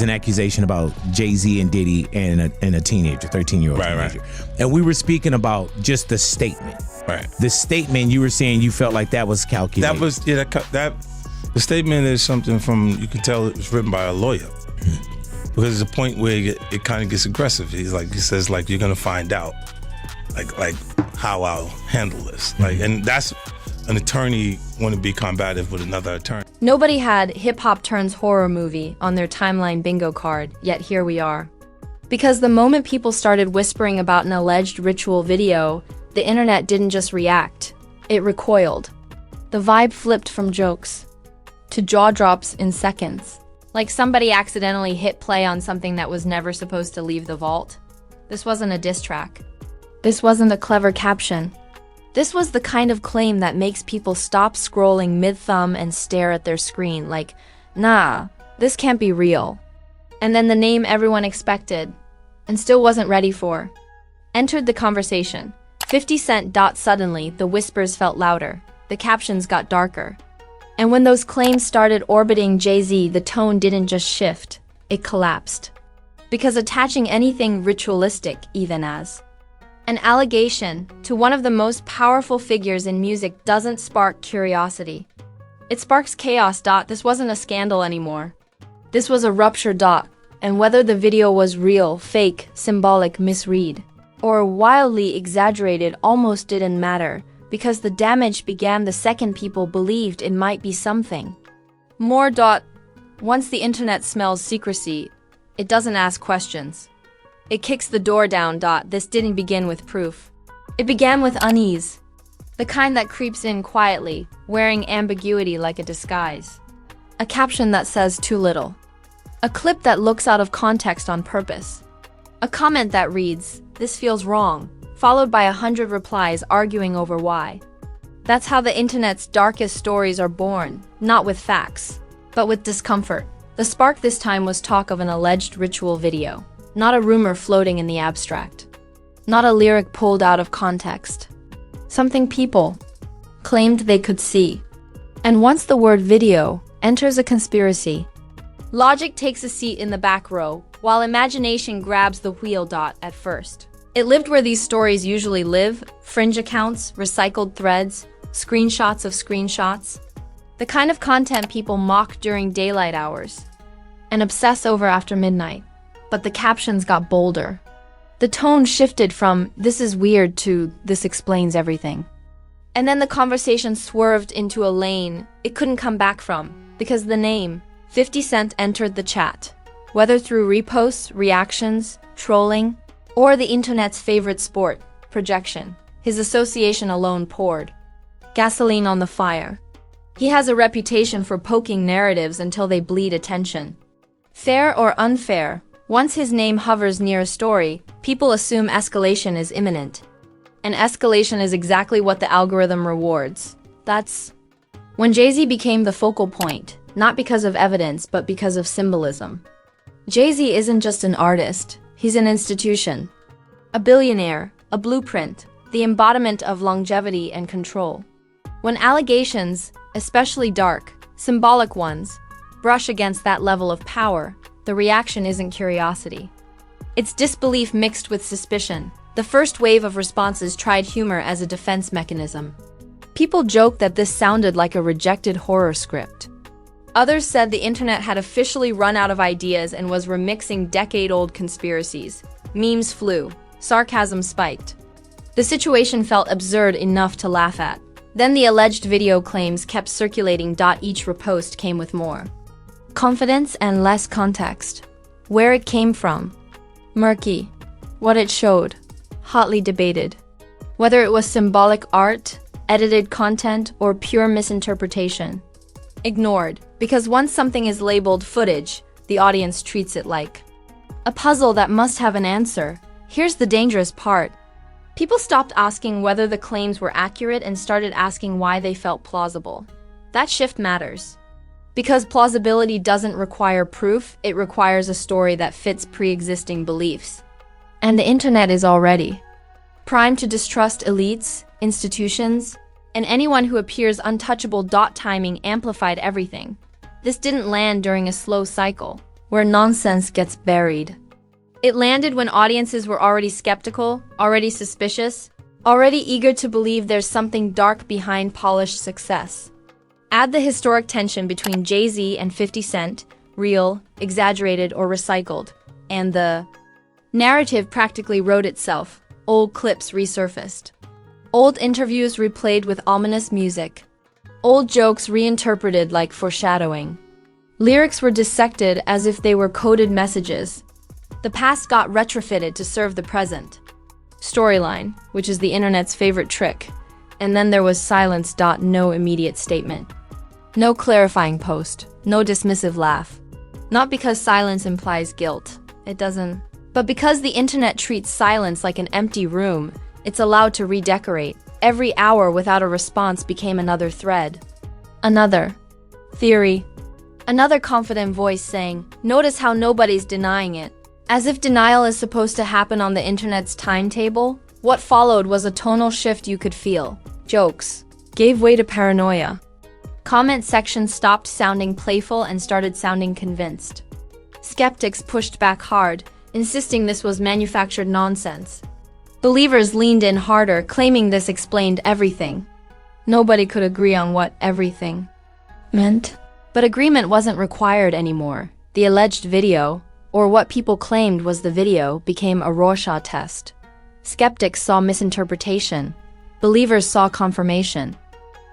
an accusation about Jay-Z and Diddy and a teenager, 13-year-old teenager. And we were speaking about just the statement. Right. The statement, you were saying you felt like that was calculated. That was, the statement is something you can tell it was written by a lawyer. Because there's a point where it kind of gets aggressive. He says, you're going to find out, like how I'll handle this. And that's an attorney want to be combative with another attorney. Nobody had hip-hop turns horror movie on their timeline bingo card, yet here we are. Because the moment people started whispering about an alleged ritual video, the internet didn't just react, it recoiled. The vibe flipped from jokes to jaw drops in seconds. Like somebody accidentally hit play on something that was never supposed to leave the vault. This wasn't a diss track. This wasn't a clever caption. This was the kind of claim that makes people stop scrolling mid-thumb and stare at their screen like, nah, this can't be real. And then the name everyone expected, and still wasn't ready for, entered the conversation. 50 Cent. Suddenly, the whispers felt louder. The captions got darker. And when those claims started orbiting Jay-Z, the tone didn't just shift, it collapsed. Because attaching anything ritualistic, even as an allegation to one of the most powerful figures in music doesn't spark curiosity. It sparks chaos. This wasn't a scandal anymore. This was a rupture. And whether the video was real, fake, symbolic, misread, or wildly exaggerated almost didn't matter, because the damage began the second people believed it might be something more. Once the internet smells secrecy, it doesn't ask questions. It kicks the door down. This didn't begin with proof. It began with unease, the kind that creeps in quietly, wearing ambiguity like a disguise. A caption that says too little. A clip that looks out of context on purpose. A comment that reads, "This feels wrong," followed by 100 replies arguing over why. That's how the internet's darkest stories are born, not with facts, but with discomfort. The spark this time was talk of an alleged ritual video, not a rumor floating in the abstract, not a lyric pulled out of context. Something people claimed they could see. And once the word video enters a conspiracy, logic takes a seat in the back row, while imagination grabs the wheel. At first, it lived where these stories usually live: fringe accounts, recycled threads, screenshots of screenshots. The kind of content people mock during daylight hours and obsess over after midnight. But the captions got bolder. The tone shifted from "this is weird" to "this explains everything." And then the conversation swerved into a lane it couldn't come back from, because the name 50 Cent entered the chat. Whether through reposts, reactions, trolling, or the internet's favorite sport, projection, his association alone poured gasoline on the fire. He has a reputation for poking narratives until they bleed attention. Fair or unfair, once his name hovers near a story, people assume escalation is imminent. And escalation is exactly what the algorithm rewards. That's when Jay-Z became the focal point, not because of evidence, but because of symbolism. Jay-Z isn't just an artist, he's an institution. A billionaire, a blueprint, the embodiment of longevity and control. When allegations, especially dark, symbolic ones, brush against that level of power, the reaction isn't curiosity. It's disbelief mixed with suspicion. The first wave of responses tried humor as a defense mechanism. People joked that this sounded like a rejected horror script. Others said the internet had officially run out of ideas and was remixing decade-old conspiracies. Memes flew. Sarcasm spiked. The situation felt absurd enough to laugh at. Then the alleged video claims kept circulating. Each repost came with more confidence and less context. Where it came from, murky. What it showed, hotly debated. Whether it was symbolic art, edited content, or pure misinterpretation, ignored. Because once something is labeled footage, the audience treats it like a puzzle that must have an answer. Here's the dangerous part. People stopped asking whether the claims were accurate and started asking why they felt plausible. That shift matters. Because plausibility doesn't require proof, it requires a story that fits pre-existing beliefs. And the internet is already primed to distrust elites, institutions, and anyone who appears untouchable. Timing amplified everything. This didn't land during a slow cycle. where nonsense gets buried. It landed when audiences were already skeptical, already suspicious, already eager to believe there's something dark behind polished success. Add the historic tension between Jay-Z and 50 Cent, real, exaggerated, or recycled, and the narrative practically wrote itself. Old clips resurfaced. Old interviews replayed with ominous music. Old jokes reinterpreted like foreshadowing. Lyrics were dissected as if they were coded messages. The past got retrofitted to serve the present. Storyline, which is the internet's favorite trick. And then there was silence. No immediate statement. No clarifying post. No dismissive laugh. Not because silence implies guilt. It doesn't. But because the internet treats silence like an empty room, it's allowed to redecorate. Every hour without a response became another thread. Another theory. Another confident voice saying, "Notice how nobody's denying it." As if denial is supposed to happen on the internet's timetable, what followed was a tonal shift you could feel. Jokes gave way to paranoia. Comment sections stopped sounding playful and started sounding convinced. Skeptics pushed back hard, insisting this was manufactured nonsense. Believers leaned in harder, claiming this explained everything. Nobody could agree on what everything meant. But agreement wasn't required anymore. The alleged video, or what people claimed was the video, became a Rorschach test. Skeptics saw misinterpretation. Believers saw confirmation.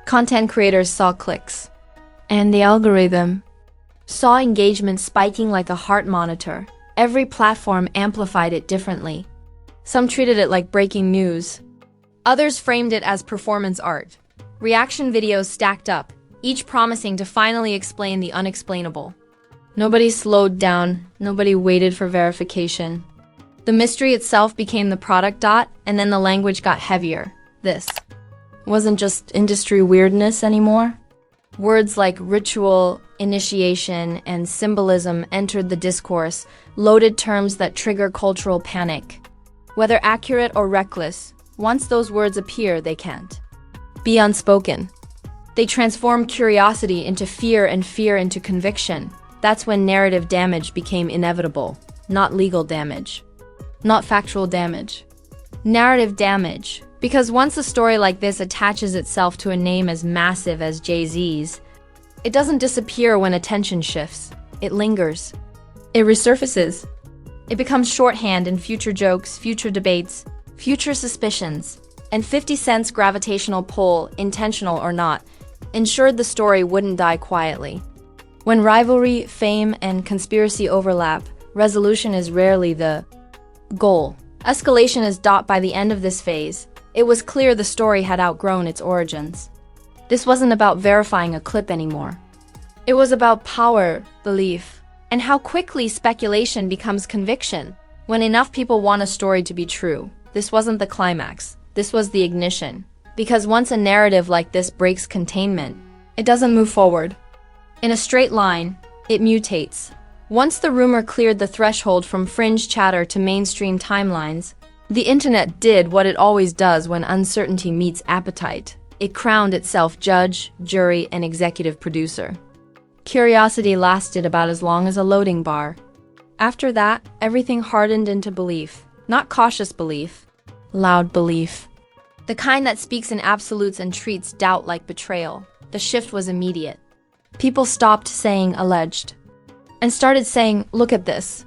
Content creators saw clicks. And the algorithm saw engagement spiking like a heart monitor. Every platform amplified it differently. Some treated it like breaking news. Others framed it as performance art. Reaction videos stacked up, each promising to finally explain the unexplainable. Nobody slowed down, nobody waited for verification. The mystery itself became the product. And then the language got heavier. This wasn't just industry weirdness anymore. Words like ritual, initiation, and symbolism entered the discourse, loaded terms that trigger cultural panic. Whether accurate or reckless, once those words appear, they can't be unspoken. They transform curiosity into fear and fear into conviction. That's when narrative damage became inevitable, not legal damage, not factual damage. Narrative damage. Because once a story like this attaches itself to a name as massive as Jay-Z's, it doesn't disappear when attention shifts. It lingers. It resurfaces. It becomes shorthand in future jokes, future debates, future suspicions. And 50 Cent's gravitational pull, intentional or not, ensured the story wouldn't die quietly. When rivalry, fame, and conspiracy overlap, resolution is rarely the goal. Escalation is. By the end of this phase, it was clear the story had outgrown its origins. This wasn't about verifying a clip anymore. It was about power, belief, and how quickly speculation becomes conviction. When enough people want a story to be true, this wasn't the climax. This was the ignition. Because once a narrative like this breaks containment, it doesn't move forward in a straight line, it mutates. Once the rumor cleared the threshold from fringe chatter to mainstream timelines, the internet did what it always does when uncertainty meets appetite. It crowned itself judge, jury, and executive producer. Curiosity lasted about as long as a loading bar. After that, everything hardened into belief. Not cautious belief, loud belief. The kind that speaks in absolutes and treats doubt like betrayal. The shift was immediate. People stopped saying alleged and started saying, "Look at this."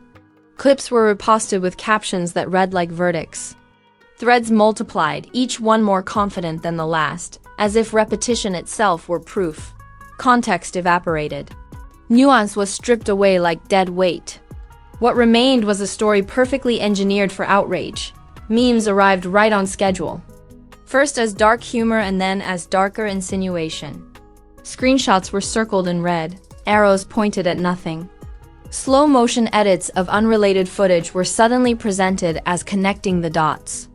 Clips were reposted with captions that read like verdicts. Threads multiplied, each one more confident than the last, as if repetition itself were proof. Context evaporated. Nuance was stripped away like dead weight. What remained was a story perfectly engineered for outrage. Memes arrived right on schedule. First as dark humor and then as darker insinuation. Screenshots were circled in red, arrows pointed at nothing. Slow-motion edits of unrelated footage were suddenly presented as connecting the dots.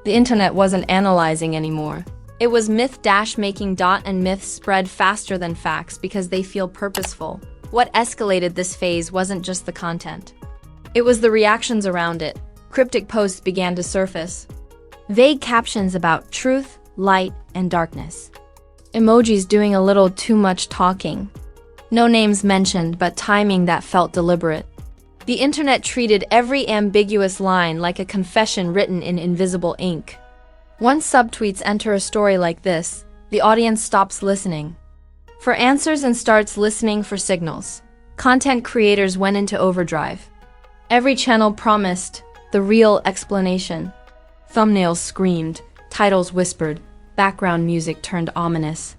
The internet wasn't analyzing anymore. It was myth-making. And myths spread faster than facts because they feel purposeful. What escalated this phase wasn't just the content. It was the reactions around it. Cryptic posts began to surface. Vague captions about truth, light, and darkness. Emojis doing a little too much talking. No names mentioned, but timing that felt deliberate. The internet treated every ambiguous line like a confession written in invisible ink. Once subtweets enter a story like this, the audience stops listening for answers and starts listening for signals. Content creators went into overdrive. Every channel promised the real explanation. Thumbnails screamed, titles whispered, background music turned ominous.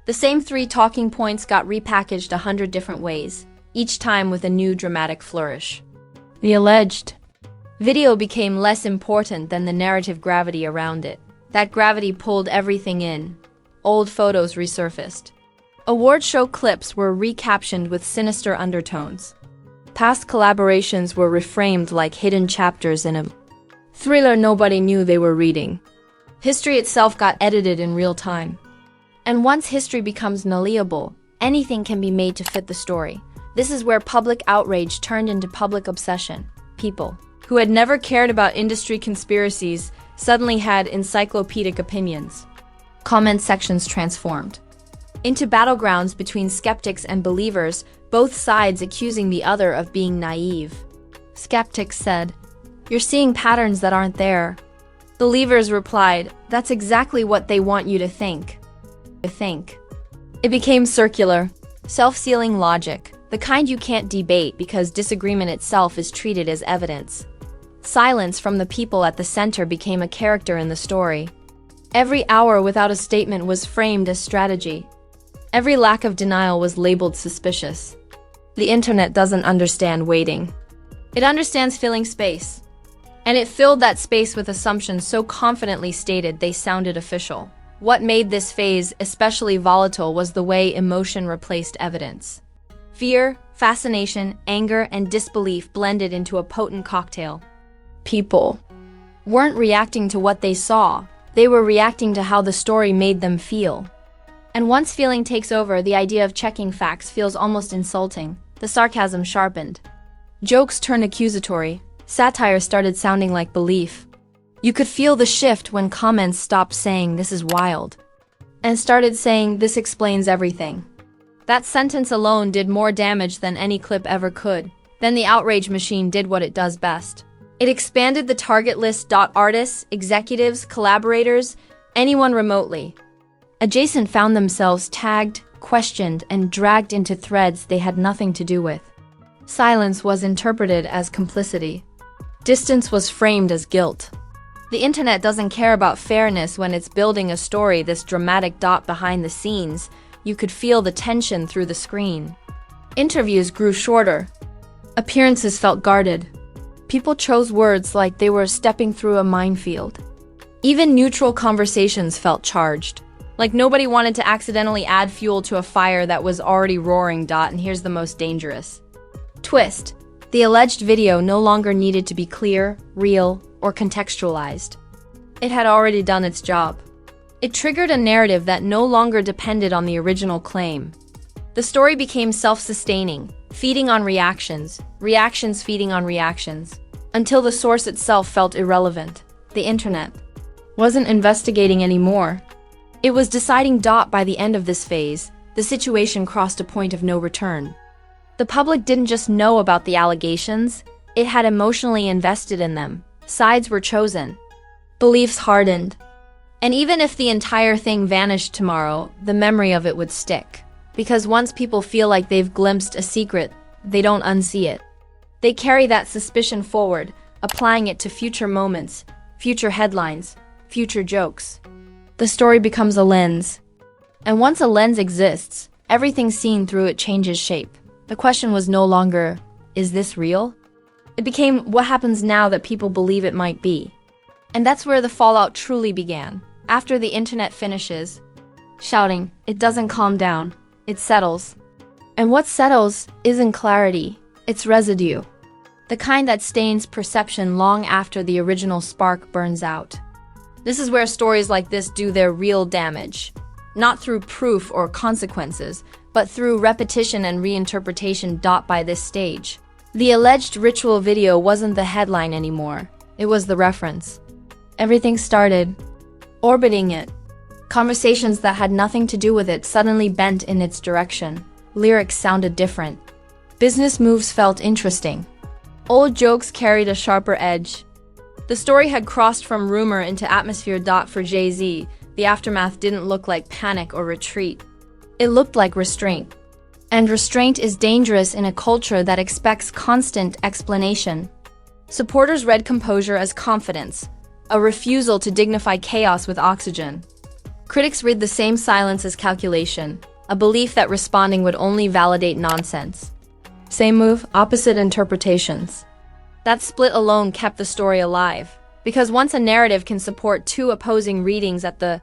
The same 3 talking points got repackaged 100 different ways, each time with a new dramatic flourish. The alleged video became less important than the narrative gravity around it. That gravity pulled everything in. Old photos resurfaced. Award show clips were recaptioned with sinister undertones. Past collaborations were reframed like hidden chapters in a thriller nobody knew they were reading. History itself got edited in real time. And once history becomes malleable, anything can be made to fit the story. This is where public outrage turned into public obsession. People who had never cared about industry conspiracies suddenly had encyclopedic opinions. Comment sections transformed into battlegrounds between skeptics and believers, both sides accusing the other of being naive. Skeptics said, "You're seeing patterns that aren't there." Believers replied, "That's exactly what they want you to think." It became circular, self-sealing logic, the kind you can't debate because disagreement itself is treated as evidence. Silence from the people at the center became a character in the story. Every hour without a statement was framed as strategy. Every lack of denial was labeled suspicious. The internet doesn't understand waiting. It understands filling space. And it filled that space with assumptions so confidently stated they sounded official. What made this phase especially volatile was the way emotion replaced evidence. Fear, fascination, anger, and disbelief blended into a potent cocktail. People weren't reacting to what they saw. They were reacting to how the story made them feel. And once feeling takes over, the idea of checking facts feels almost insulting. The sarcasm sharpened. Jokes turned accusatory. Satire started sounding like belief. You could feel the shift when comments stopped saying "this is wild" and started saying "this explains everything." That sentence alone did more damage than any clip ever could. Then the outrage machine did what it does best. It expanded the target list. Artists, executives, collaborators, anyone remotely adjacent found themselves tagged, questioned, and dragged into threads they had nothing to do with. Silence was interpreted as complicity. Distance was framed as guilt. The internet doesn't care about fairness when it's building a story this dramatic. Behind the scenes, you could feel the tension through the screen. Interviews grew shorter. Appearances felt guarded. People chose words like they were stepping through a minefield. Even neutral conversations felt charged. Like nobody wanted to accidentally add fuel to a fire that was already roaring. And here's the most dangerous twist. The alleged video no longer needed to be clear, real, or contextualized. It had already done its job. It triggered a narrative that no longer depended on the original claim. The story became self-sustaining, feeding on reactions, reactions feeding on reactions, until the source itself felt irrelevant. The internet wasn't investigating anymore. It was deciding. By the end of this phase, the situation crossed a point of no return. The public didn't just know about the allegations, it had emotionally invested in them. Sides were chosen. Beliefs hardened. And even if the entire thing vanished tomorrow, the memory of it would stick. Because once people feel like they've glimpsed a secret, they don't unsee it. They carry that suspicion forward, applying it to future moments, future headlines, future jokes. The story becomes a lens. And once a lens exists, everything seen through it changes shape. The question was no longer, is this real? It became, what happens now that people believe it might be? And that's where the fallout truly began. After the internet finishes, shouting, it doesn't calm down, it settles. And what settles isn't clarity, it's residue. The kind that stains perception long after the original spark burns out. This is where stories like this do their real damage. Not through proof or consequences, but through repetition and reinterpretation. By this stage, the alleged ritual video wasn't the headline anymore. It was the reference. Everything started orbiting it. Conversations that had nothing to do with it suddenly bent in its direction. Lyrics sounded different. Business moves felt interesting. Old jokes carried a sharper edge. The story had crossed from rumor into atmosphere. For Jay-Z, the aftermath didn't look like panic or retreat. It looked like restraint. And restraint is dangerous in a culture that expects constant explanation. Supporters read composure as confidence, a refusal to dignify chaos with oxygen. Critics read the same silence as calculation, a belief that responding would only validate nonsense. Same move, opposite interpretations. That split alone kept the story alive, because once a narrative can support two opposing readings at the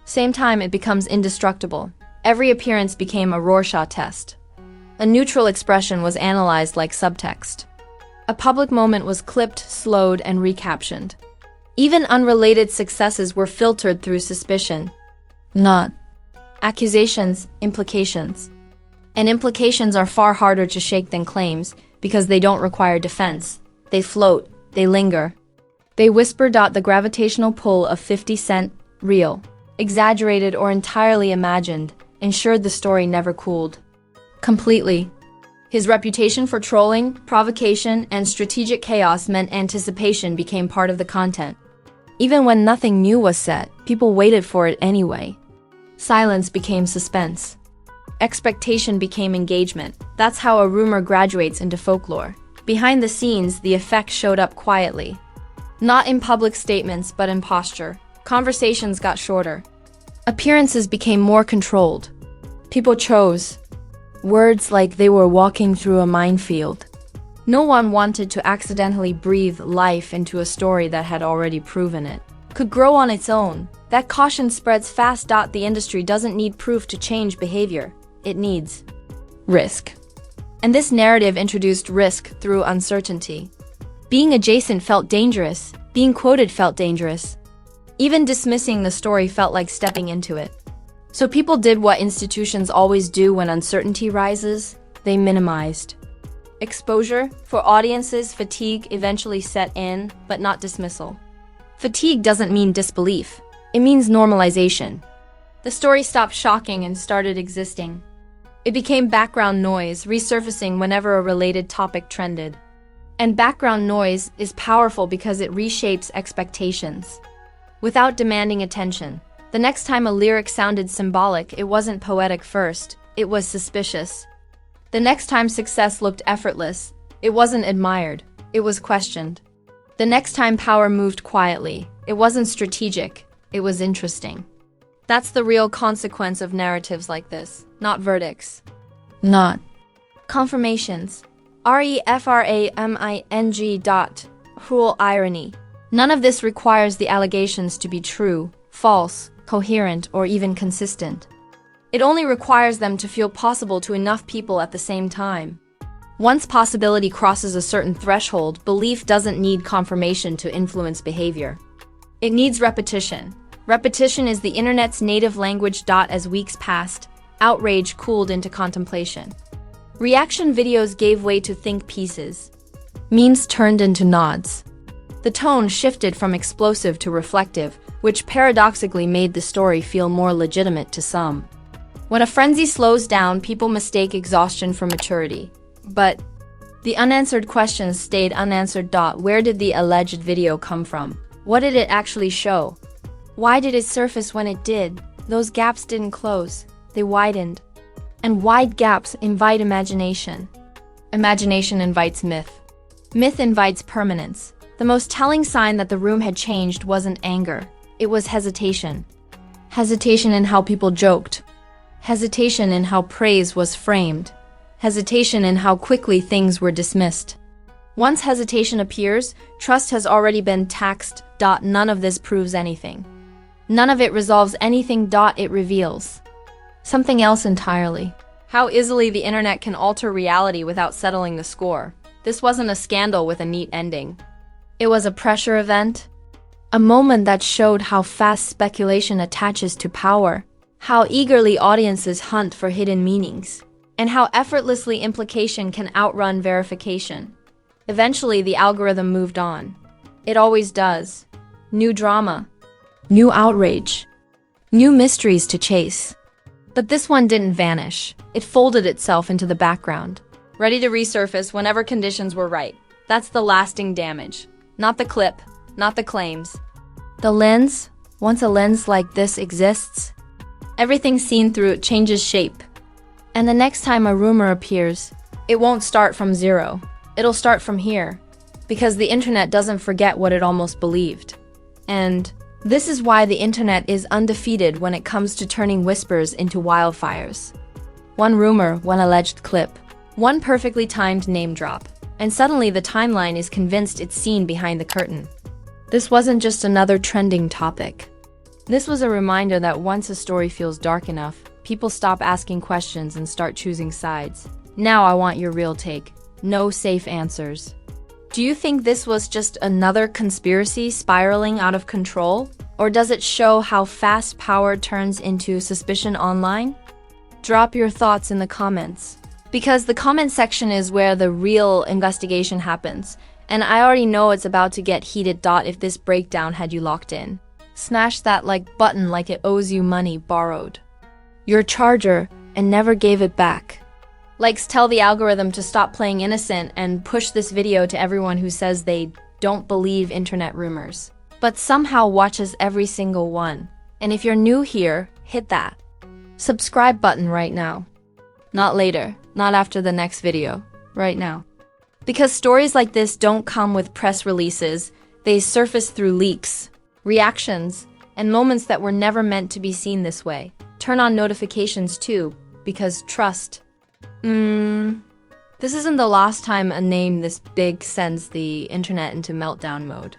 same time, it becomes indestructible. Every appearance became a Rorschach test. A neutral expression was analyzed like subtext. A public moment was clipped, slowed, and recaptioned. Even unrelated successes were filtered through suspicion. Not accusations, implications. And implications are far harder to shake than claims because they don't require defense. They float, they linger. They whisper. The gravitational pull of 50 Cent, real, exaggerated, or entirely imagined, ensured the story never cooled completely. His reputation for trolling, provocation, and strategic chaos meant anticipation became part of the content. Even when nothing new was said, people waited for it anyway. Silence became suspense. Expectation became engagement. That's how a rumor graduates into folklore. Behind the scenes, the effect showed up quietly. Not in public statements, but in posture. Conversations got shorter. Appearances became more controlled. People chose words like they were walking through a minefield. No one wanted to accidentally breathe life into a story that had already proven it could grow on its own. That caution spreads fast. The industry doesn't need proof to change behavior. It needs risk. And this narrative introduced risk through uncertainty. Being adjacent felt dangerous. Being quoted felt dangerous. Even dismissing the story felt like stepping into it. So people did what institutions always do when uncertainty rises. They minimized exposure. For audiences, fatigue eventually set in, but not dismissal. Fatigue doesn't mean disbelief. It means normalization. The story stopped shocking and started existing. It became background noise, resurfacing whenever a related topic trended. And background noise is powerful because it reshapes expectations without demanding attention. The next time a lyric sounded symbolic, it wasn't poetic first, it was suspicious. The next time success looked effortless, it wasn't admired, it was questioned. The next time power moved quietly, it wasn't strategic, it was interesting. That's the real consequence of narratives like this, not verdicts. Not confirmations. reframing. Cruel irony. None of this requires the allegations to be true, false, coherent, or even consistent. It only requires them to feel possible to enough people at the same time. Once possibility crosses a certain threshold, belief doesn't need confirmation to influence behavior. It needs repetition. Repetition is the internet's native language. As weeks passed, outrage cooled into contemplation. Reaction videos gave way to think pieces. Memes turned into nods. The tone shifted from explosive to reflective, which paradoxically made the story feel more legitimate to some. When a frenzy slows down, people mistake exhaustion for maturity. But the unanswered questions stayed unanswered. Where did the alleged video come from? What did it actually show? Why did it surface when it did? Those gaps didn't close, they widened. And wide gaps invite imagination. Imagination invites myth. Myth invites permanence. The most telling sign that the room had changed wasn't anger, it was hesitation. Hesitation in how people joked. Hesitation in how praise was framed. Hesitation in how quickly things were dismissed. Once hesitation appears, trust has already been taxed. None of this proves anything. None of it resolves anything. It reveals something else entirely. How easily the internet can alter reality without settling the score. This wasn't a scandal with a neat ending. It was a pressure event. A moment that showed how fast speculation attaches to power, how eagerly audiences hunt for hidden meanings, and how effortlessly implication can outrun verification. Eventually, the algorithm moved on. It always does. New drama, new outrage, new mysteries to chase. But this one didn't vanish. It folded itself into the background, ready to resurface whenever conditions were right. That's the lasting damage. Not the clip, not the claims. The lens, once a lens like this exists, everything seen through it changes shape. And the next time a rumor appears, it won't start from zero. It'll start from here. Because the internet doesn't forget what it almost believed. And this is why the internet is undefeated when it comes to turning whispers into wildfires. One rumor, one alleged clip, one perfectly timed name drop, and suddenly the timeline is convinced it's seen behind the curtain. This wasn't just another trending topic. This was a reminder that once a story feels dark enough, people stop asking questions and start choosing sides. Now I want your real take. No safe answers. Do you think this was just another conspiracy spiraling out of control? Or does it show how fast power turns into suspicion online? Drop your thoughts in the comments. Because the comment section is where the real investigation happens. And I already know it's about to get heated. If this breakdown had you locked in. Smash that like button like it owes you money borrowed. Your charger and never gave it back. Likes tell the algorithm to stop playing innocent and push this video to everyone who says they don't believe internet rumors, but somehow watches every single one. And if you're new here, hit that subscribe button right now. Not later, not after the next video, right now. Because stories like this don't come with press releases, they surface through leaks, reactions, and moments that were never meant to be seen this way. Turn on notifications too, because trust. This isn't the last time a name this big sends the internet into meltdown mode.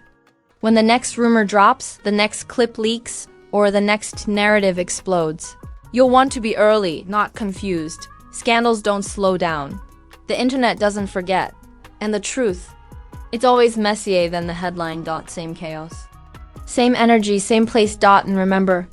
When the next rumor drops, the next clip leaks, or the next narrative explodes, you'll want to be early, not confused. Scandals don't slow down. The internet doesn't forget. And the truth, it's always messier than the headline. Same chaos. Same energy, same place. And remember,